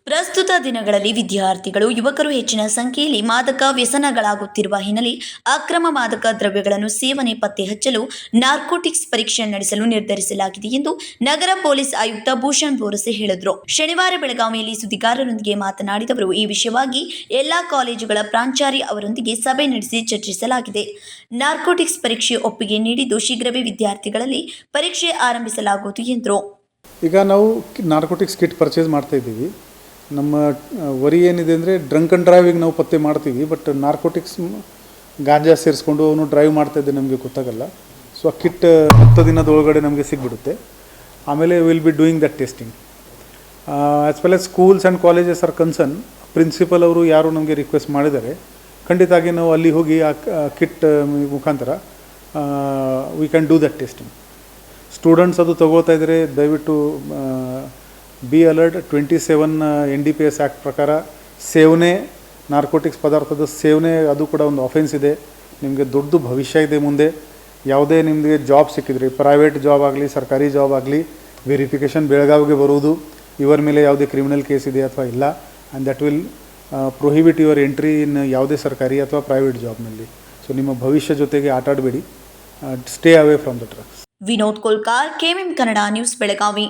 ಪ್ರಸ್ತುತ ದಿನಗಳಲ್ಲಿ ವಿದ್ಯಾರ್ಥಿಗಳು ಯುವಕರು ಹೆಚ್ಚಿನ ಸಂಖ್ಯೆಯಲ್ಲಿ ಮಾದಕ ವ್ಯಸನಗಳಾಗುತ್ತಿರುವ ಹಿನ್ನೆಲೆ ಅಕ್ರಮ ಮಾದಕ ದ್ರವ್ಯಗಳನ್ನು ಸೇವನೆ ಪತ್ತೆ ಹಚ್ಚಲು ನಾರ್ಕೋಟಿಕ್ಸ್ ಪರೀಕ್ಷೆ ನಡೆಸಲು ನಿರ್ಧರಿಸಲಾಗಿದೆ ಎಂದು ನಗರ ಪೊಲೀಸ್ ಆಯುಕ್ತ ಭೂಷಣ್ ಬೋರಸೆ ಹೇಳಿದರು. ಶನಿವಾರ ಬೆಳಗಾವಿಯಲ್ಲಿ ಸುದ್ದಿಗಾರರೊಂದಿಗೆ ಮಾತನಾಡಿದ ಅವರು, ಈ ವಿಷಯವಾಗಿ ಎಲ್ಲಾ ಕಾಲೇಜುಗಳ ಪ್ರಾಂಚಾರ್ಯ ಅವರೊಂದಿಗೆ ಸಭೆ ನಡೆಸಿ ಚರ್ಚಿಸಲಾಗಿದೆ. ನಾರ್ಕೋಟಿಕ್ಸ್ ಪರೀಕ್ಷೆ ಒಪ್ಪಿಗೆ ನೀಡಿದ್ದು ಶೀಘ್ರವೇ ವಿದ್ಯಾರ್ಥಿಗಳಲ್ಲಿ ಪರೀಕ್ಷೆ ಆರಂಭಿಸಲಾಗುವುದು ಎಂದರು. ಈಗ ನಾವು ನಾರ್ಕೋಟಿಕ್ಸ್ ಕಿಟ್ ಪರ್ಚೇಸ್ ಮಾಡ್ತಾ ಇದ್ದೀವಿ. ನಮ್ಮ ವರಿ ಏನಿದೆ ಅಂದರೆ ಡ್ರಂಕ್ ಆ್ಯಂಡ್ ಡ್ರೈವಿಂಗ್ ನಾವು ಪತ್ತೆ ಮಾಡ್ತೀವಿ, ಬಟ್ ನಾರ್ಕೋಟಿಕ್ಸ್ ಗಾಂಜಾ ಸೇರಿಸ್ಕೊಂಡು ಅವನು ಡ್ರೈವ್ ಮಾಡ್ತಾಯಿದ್ದೆ ನಮಗೆ ಗೊತ್ತಾಗಲ್ಲ. ಸೊ ಆ ಕಿಟ್ 10 ದಿನದೊಳಗಡೆ ನಮಗೆ ಸಿಗ್ಬಿಡುತ್ತೆ. ಆಮೇಲೆ will be doing that testing. As well as schools and colleges are concern, principal ಅವರು ಯಾರು ನಮಗೆ ರಿಕ್ವೆಸ್ಟ್ ಮಾಡಿದ್ದಾರೆ, ಖಂಡಿತವಾಗಿ ನಾವು ಅಲ್ಲಿ ಹೋಗಿ ಆ ಕಿಟ್ ಮುಖಾಂತರ we can do that testing. Students ಅದು ತಗೋತಾ ಇದ್ದರೆ ದಯವಿಟ್ಟು ಬಿ ಅಲರ್ಟ್. 27 NDPS ಆ್ಯಕ್ಟ್ ಪ್ರಕಾರ ಸೇವನೆ, ನಾರ್ಕೋಟಿಕ್ಸ್ ಪದಾರ್ಥದ ಸೇವನೆ ಅದು ಕೂಡ ಒಂದು ಅಫೆನ್ಸ್ ಇದೆ. ನಿಮಗೆ ದೊಡ್ಡ ಭವಿಷ್ಯ ಇದೆ ಮುಂದೆ. ಯಾವುದೇ ನಿಮಗೆ ಜಾಬ್ ಸಿಕ್ಕಿದ್ರಿ, ಪ್ರೈವೇಟ್ ಜಾಬ್ ಆಗಲಿ ಸರ್ಕಾರಿ ಜಾಬ್ ಆಗಲಿ, ವೆರಿಫಿಕೇಷನ್ ಬೆಳಗಾವಿಗೆ ಬರುವುದು, ಇವರ ಮೇಲೆ ಯಾವುದೇ ಕ್ರಿಮಿನಲ್ ಕೇಸ್ ಇದೆ ಅಥವಾ ಇಲ್ಲ, and that will prohibit your entry in ಯಾವುದೇ ಸರ್ಕಾರಿ ಅಥವಾ ಪ್ರೈವೇಟ್ ಜಾಬ್ನಲ್ಲಿ. ಸೊ ನಿಮ್ಮ ಭವಿಷ್ಯ ಜೊತೆಗೆ ಆಟಾಡಬೇಡಿ. Stay away from the drugs. Vinod Kolkar, KMM Kannada news, Belagavi.